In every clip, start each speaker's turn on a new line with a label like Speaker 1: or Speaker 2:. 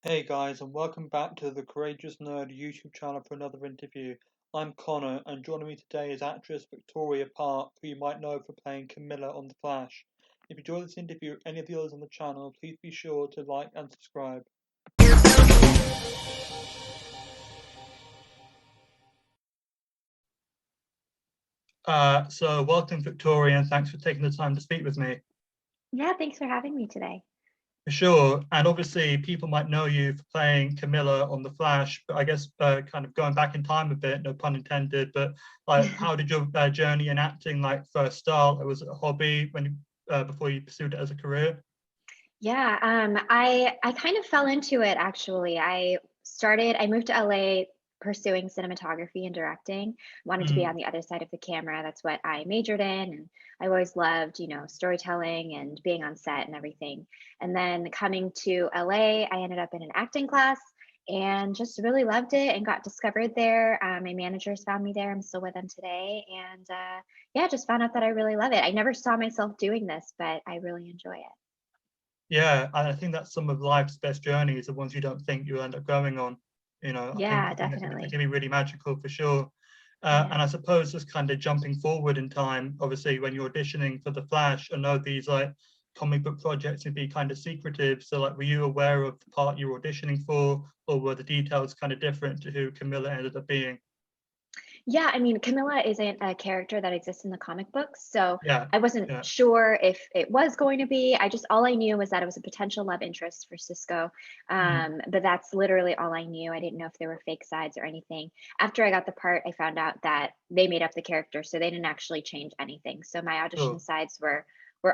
Speaker 1: Hey guys, and welcome back to the Courageous Nerd YouTube channel for another interview. I'm Connor, and joining me today is actress Victoria Park, who you might know for playing Camilla on The Flash. If you enjoyed this interview or any of the others on the channel, please be sure to like and subscribe. So welcome Victoria, and thanks for taking the time to speak with me.
Speaker 2: Yeah, thanks for having me today.
Speaker 1: For sure, and obviously people might know you for playing Camilla on The Flash, but I guess kind of going back in time a bit, no pun intended, but how did your journey in acting first start? Was it a hobby before you pursued it as a career?
Speaker 2: Yeah, I kind of fell into it actually. I moved to LA pursuing cinematography and directing, wanted to be on
Speaker 1: Mm,
Speaker 2: the other side of the camera. That's what I majored in, and I always loved, storytelling and being on set and everything. And then coming to LA, I ended up in an acting class and just really loved it and got discovered there. My managers found me there. I'm still with them today, and yeah, just found out that I really love it. I never saw myself doing this, but I really enjoy it.
Speaker 1: yeah, I think that's some of life's best journeys, the ones you don't think you'll end up going on.
Speaker 2: Yeah,
Speaker 1: I think they can
Speaker 2: definitely.
Speaker 1: be really magical for sure.
Speaker 2: Yeah.
Speaker 1: And I suppose just kind of jumping forward in time, obviously when you're auditioning for The Flash, I know these comic book projects can be kind of secretive. So were you aware of the part you were auditioning for, or were the details kind of different to who Camilla ended up being?
Speaker 2: Yeah, I mean, Camilla isn't a character that exists in the comic books, so
Speaker 1: Yeah,
Speaker 2: I wasn't
Speaker 1: yeah.
Speaker 2: sure if it was going to be. All I knew was that it was a potential love interest for Cisco.
Speaker 1: Mm,
Speaker 2: But that's literally all I knew. I didn't know if there were fake sides or anything. After I got the part, I found out that they made up the character, so they didn't actually change anything. So my audition
Speaker 1: sure.
Speaker 2: sides were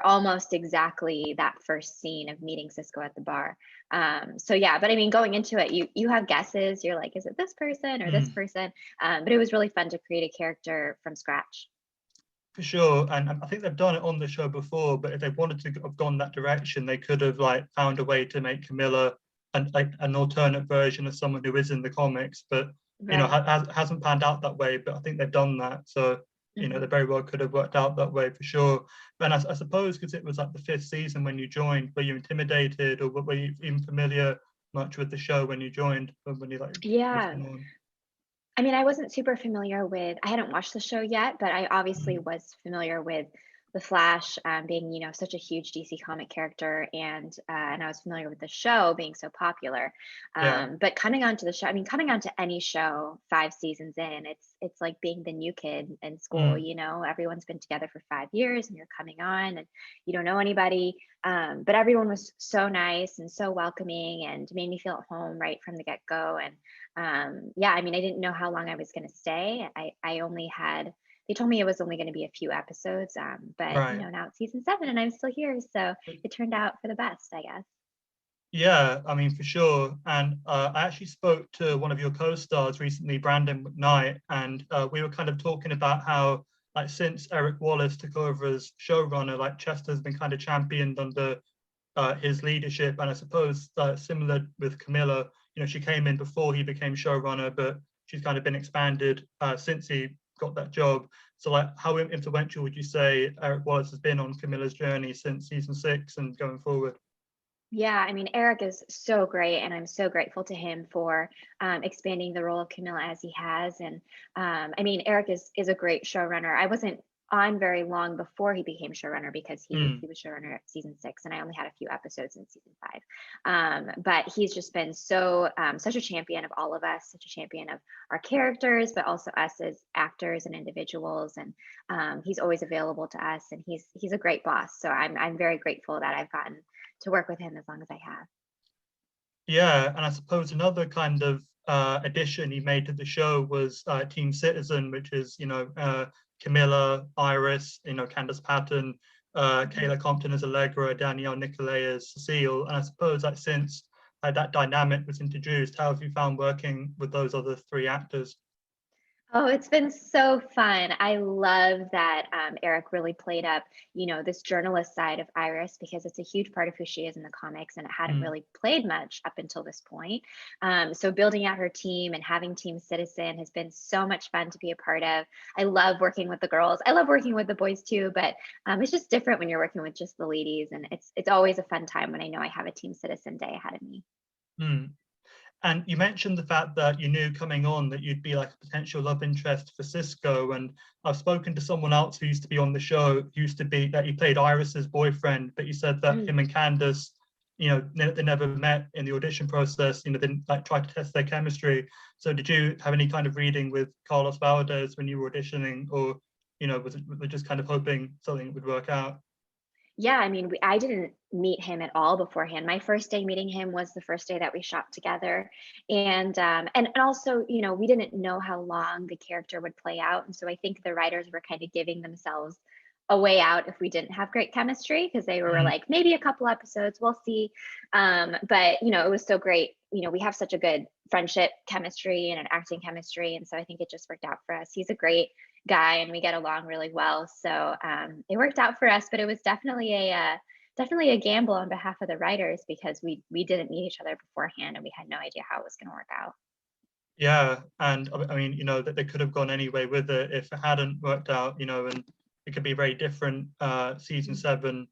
Speaker 2: almost exactly that first scene of meeting Cisco at the bar. So yeah, but I mean, going into it, you have guesses. You're like, is it this person or this
Speaker 1: Mm.
Speaker 2: person? But it was really fun to create a character from scratch.
Speaker 1: For sure, and I think they've done it on the show before. But if they wanted to have gone that direction, they could have found a way to make Camilla an alternate version of someone who is in the comics. But
Speaker 2: Right.
Speaker 1: hasn't panned out that way. But I think they've done that, so they
Speaker 2: Hmm.
Speaker 1: very well could have worked out that way for sure. And I suppose because it was like the fifth season when you joined, were you intimidated, or were you even familiar much with the show when you joined, when you
Speaker 2: Yeah.
Speaker 1: listened on?
Speaker 2: I mean, I wasn't super familiar with I hadn't watched the show yet, but I obviously
Speaker 1: Mm,
Speaker 2: was familiar with The Flash, being, such a huge DC comic character, and I was familiar with the show being so popular.
Speaker 1: yeah.
Speaker 2: But coming onto the show, I mean, coming onto any show 5 seasons in, it's like being the new kid in school.
Speaker 1: Mm,
Speaker 2: Everyone's been together for 5 years, and you're coming on, and you don't know anybody. But everyone was so nice and so welcoming, and made me feel at home right from the get go. And yeah, I mean, I didn't know how long I was going to stay. I only had they told me it was only going to be a few episodes, but
Speaker 1: right.
Speaker 2: now it's season 7 and I'm still here, so it turned out for the best, I guess.
Speaker 1: Yeah, I mean, for sure. And I actually spoke to one of your co-stars recently, Brandon McKnight, and we were kind of talking about how, since Eric Wallace took over as showrunner, Chester's been kind of championed under his leadership. And I suppose similar with Camilla, she came in before he became showrunner, but she's kind of been expanded since he got that job. So, how influential would you say Eric Wallace has been on Camilla's journey since season 6 and going forward?
Speaker 2: Yeah, I mean, Eric is so great, and I'm so grateful to him for expanding the role of Camilla as he has. And I mean, Eric is a great showrunner. I wasn't on very long before he became showrunner because he
Speaker 1: Mm,
Speaker 2: was showrunner at season 6, and I only had a few episodes in season 5. But he's just been such a champion of all of us, such a champion of our characters, but also us as actors and individuals. And he's always available to us, and he's a great boss. So I'm very grateful that I've gotten to work with him as long as I have.
Speaker 1: yeah, and I suppose another kind of addition he made to the show was Team Citizen, which is Camilla, Iris, Candace Patton,
Speaker 2: Mhm.
Speaker 1: Kayla Compton as Allegra, Danielle Nicolay as Cecile, and I suppose that since that dynamic was introduced, how have you found working with those other three actors?
Speaker 2: Oh, it's been so fun. I love that Eric really played up, this journalist side of Iris because it's a huge part of who she is in the comics, and it hadn't
Speaker 1: Mm,
Speaker 2: really played much up until this point. So building out her team and having Team Citizen has been so much fun to be a part of. I love working with the girls. I love working with the boys too, but it's just different when you're working with just the ladies, and it's always a fun time when I know I have a Team Citizen day ahead of me.
Speaker 1: mm. And you mentioned the fact that you knew coming on that you'd be like a potential love interest for Cisco. And I've spoken to someone else who used to be on the show, who used to be that he played Iris's boyfriend, but he said that him and Candace, they never met in the audition process. They like tried to test their chemistry. So did you have any kind of reading with Carlos Valdes when you were auditioning, or was it just kind of hoping something would work out?
Speaker 2: Yeah, I mean, I didn't meet him at all beforehand. My first day meeting him was the first day that we shot together, and also, we didn't know how long the character would play out, and so I think the writers were kind of giving themselves a way out if we didn't have great chemistry, because they were like, maybe a couple episodes, we'll see. But it was so great. We have such a good friendship chemistry and an acting chemistry, and so I think it just worked out for us. He's a great guy and we get along really well. So it worked out for us, but it was definitely a gamble on behalf of the writers, because we didn't meet each other beforehand and we had no idea how it was going to work out.
Speaker 1: Yeah, and I mean, that they could have gone anyway with it if it hadn't worked out, and it could be very different. Season 7,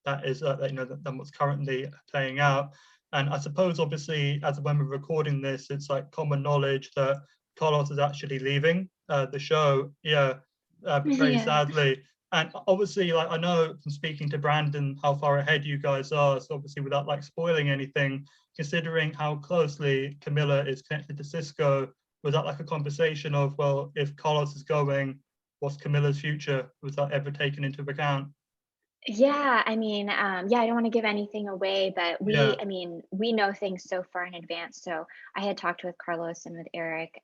Speaker 1: that is, than what's currently playing out. And I suppose, obviously, as when we're recording this, it's like common knowledge that Carlos is actually leaving the show. Yeah, very
Speaker 2: Yeah.
Speaker 1: sadly. And obviously, like, I know from speaking to Brandon how far ahead you guys are. So obviously, without like spoiling anything, considering how closely Kamilla is connected to Cisco, was that like a conversation of, well, if Carlos is going, what's Camilla's future? Was that ever taken into account?
Speaker 2: Yeah, I mean, yeah, I don't want to give anything away, but
Speaker 1: Yeah.
Speaker 2: I mean, we know things so far in advance. So I had talked with Carlos and with Eric,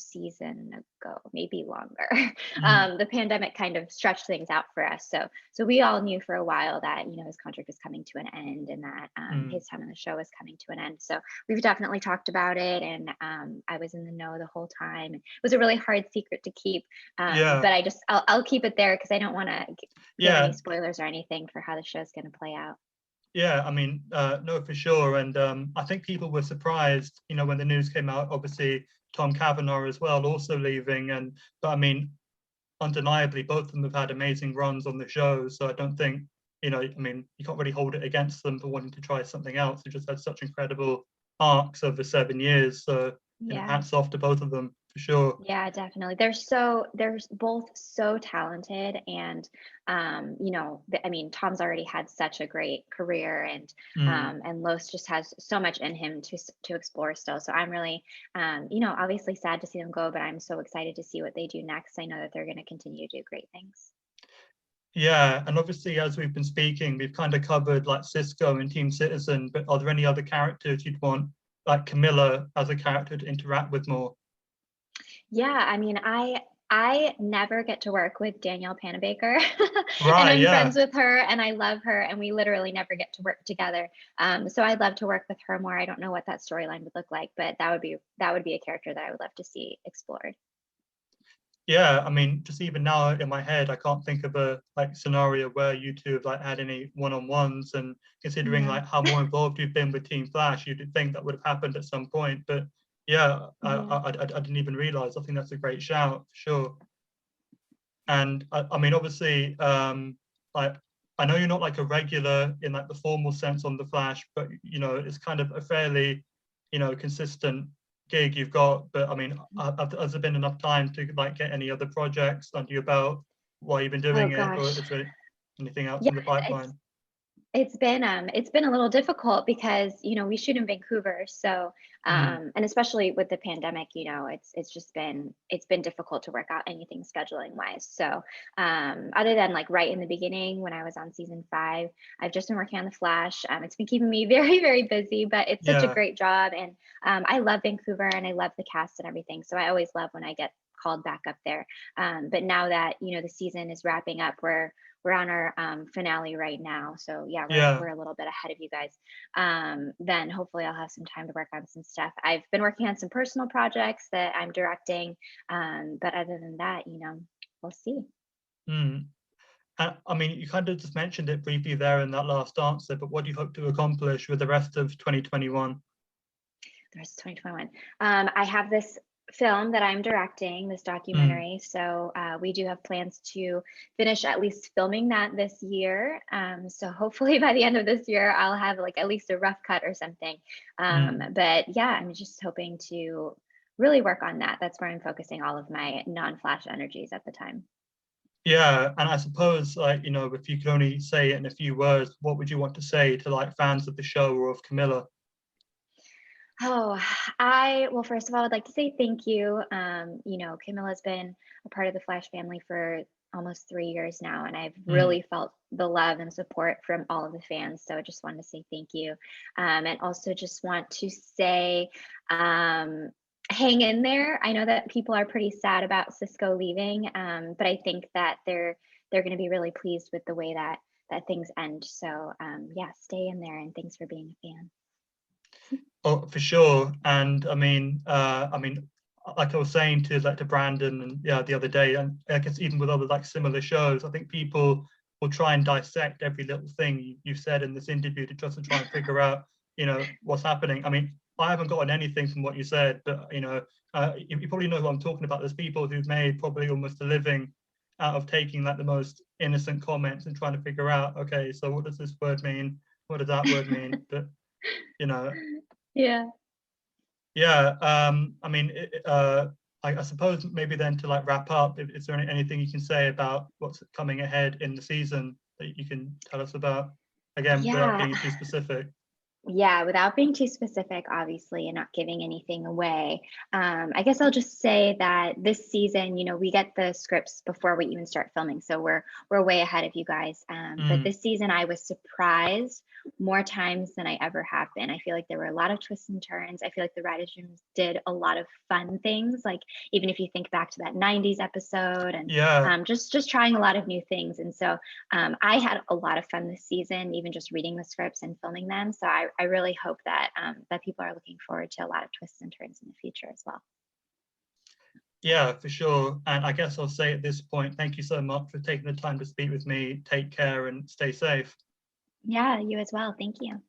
Speaker 2: season ago, maybe longer.
Speaker 1: Mhm.
Speaker 2: The pandemic kind of stretched things out for us. So we all knew for a while that, his contract was coming to an end, and that
Speaker 1: Mm.
Speaker 2: his time on the show was coming to an end. So we've definitely talked about it, and I was in the know the whole time. It was a really hard secret to keep,
Speaker 1: Yeah.
Speaker 2: but I'll keep it there because I don't want to give any
Speaker 1: Yeah.
Speaker 2: spoilers or anything for how the show's going to play out.
Speaker 1: Yeah, I mean, no, for sure. And I think people were surprised, when the news came out, obviously Tom Cavanagh as well, also leaving. But I mean, undeniably, both of them have had amazing runs on the show. So I don't think, I mean, you can't really hold it against them for wanting to try something else. They just had such incredible arcs over 7 years. So,
Speaker 2: Yeah.
Speaker 1: hats off to both of them for sure.
Speaker 2: Yeah, definitely. They're both so talented, and I mean, Tom's already had such a great career,
Speaker 1: Mm.
Speaker 2: and Los just has so much in him to explore still. So I'm really, obviously sad to see them go, but I'm so excited to see what they do next. I know that they're going to continue to do great things.
Speaker 1: Yeah, and obviously, as we've been speaking, we've kind of covered like Cisco and Team Citizen, but are there any other characters you'd want, like Camilla, as a character to interact with more?
Speaker 2: Yeah, I mean, I never get to work with Danielle Panabaker, and
Speaker 1: Right,
Speaker 2: I'm
Speaker 1: yeah.
Speaker 2: friends with her, and I love her, and we literally never get to work together. So I'd love to work with her more. I don't know what that storyline would look like, but that would be a character that I would love to see explored.
Speaker 1: Yeah, I mean, just even now in my head, I can't think of a like scenario where you two have like had any one-on-ones, and considering
Speaker 2: Yeah,
Speaker 1: like how more involved you've been with Team Flash, you'd think that would have happened at some point. But yeah,
Speaker 2: yeah.
Speaker 1: I didn't even realize. I think that's a great shout, for sure. And I mean, obviously, like I know you're not like a regular in like the formal sense on the Flash, but it's kind of a fairly, consistent gig you've got. But I mean, has there been enough time to like get any other projects under your belt while you've been
Speaker 2: Oh
Speaker 1: doing it, or
Speaker 2: gosh.
Speaker 1: is there anything else
Speaker 2: Yeah,
Speaker 1: in the
Speaker 2: it's
Speaker 1: pipeline?
Speaker 2: it's been a little difficult because we shoot in Vancouver, so
Speaker 1: Mm,
Speaker 2: and especially with the pandemic, it's been difficult to work out anything scheduling wise. So other than like right in the beginning when I was on season 5, I've just been working on the Flash. It's been keeping me very, very busy, but it's such a
Speaker 1: yeah,
Speaker 2: great job, and I love Vancouver and I love the cast and everything. So I always love when I get called back up there. But now that the season is wrapping up, we're on our finale right now. So yeah, we're
Speaker 1: yeah.
Speaker 2: we're a little bit ahead of you guys. Then hopefully I'll have some time to work on some stuff. I've been working on some personal projects that I'm directing. But other than that, we'll see.
Speaker 1: Mm. I mean, you kind of just mentioned it briefly there in that last answer, but what do you hope to accomplish with the rest of 2021?
Speaker 2: The rest of 2021. I have this film that I'm directing, this
Speaker 1: Mm,
Speaker 2: documentary. So we do have plans to finish at least filming that this year. So hopefully by the end of this year, I'll have like at least a rough cut or something.
Speaker 1: mm.
Speaker 2: But yeah, I'm just hoping to really work on that. That's where I'm focusing all of my non-flash energies at the time.
Speaker 1: Yeah, and I suppose, like, you know, if you could only say it in a few words, what would you want to say to like fans of the show or of Kamilla?
Speaker 2: Oh, well, first of all, I'd like to say thank you. Camilla's been a part of the Flash family for almost 3 years now, and I've
Speaker 1: Mm,
Speaker 2: really felt the love and support from all of the fans. So I just wanted to say thank you. And also just want to say, um, hang in there. I know that people are pretty sad about Cisco leaving, but I think that they're going to be really pleased with the way that things end. So yeah, stay in there, and thanks for being a fan.
Speaker 1: oh, for sure. And I mean, like I was saying to Brandon and yeah the other day, and I guess even with other like similar shows, I think people will try and dissect every little thing you've said in this interview to just to try and figure out, you know, what's happening. I mean, I haven't gotten anything from what you said, but you know, you probably know who I'm talking about. There's people who've made probably almost a living out of taking like the most innocent comments and trying to figure out, okay, so what does this word mean? What does that word mean? But you know,
Speaker 2: Yeah.
Speaker 1: yeah, I mean, I suppose maybe then to like wrap up, is there anything you can say about what's coming ahead in the season that you can tell us about? Again, without
Speaker 2: Yeah.
Speaker 1: being too specific.
Speaker 2: Yeah, without being too specific, obviously, and not giving anything away, I guess I'll just say that this season, we get the scripts before we even start filming, so we're way ahead of you guys. But
Speaker 1: Mm,
Speaker 2: this season, I was surprised more times than I ever have been. I feel like there were a lot of twists and turns. I feel like the writers' rooms did a lot of fun things, like even if you think back to that '90s episode, and
Speaker 1: yeah,
Speaker 2: just trying a lot of new things. And so I had a lot of fun this season, even just reading the scripts and filming them. So I really hope that that people are looking forward to a lot of twists and turns in the future as well.
Speaker 1: yeah, for sure. And I guess I'll say at this point, thank you so much for taking the time to speak with me. Take care and stay safe.
Speaker 2: Yeah, you as well. Thank you.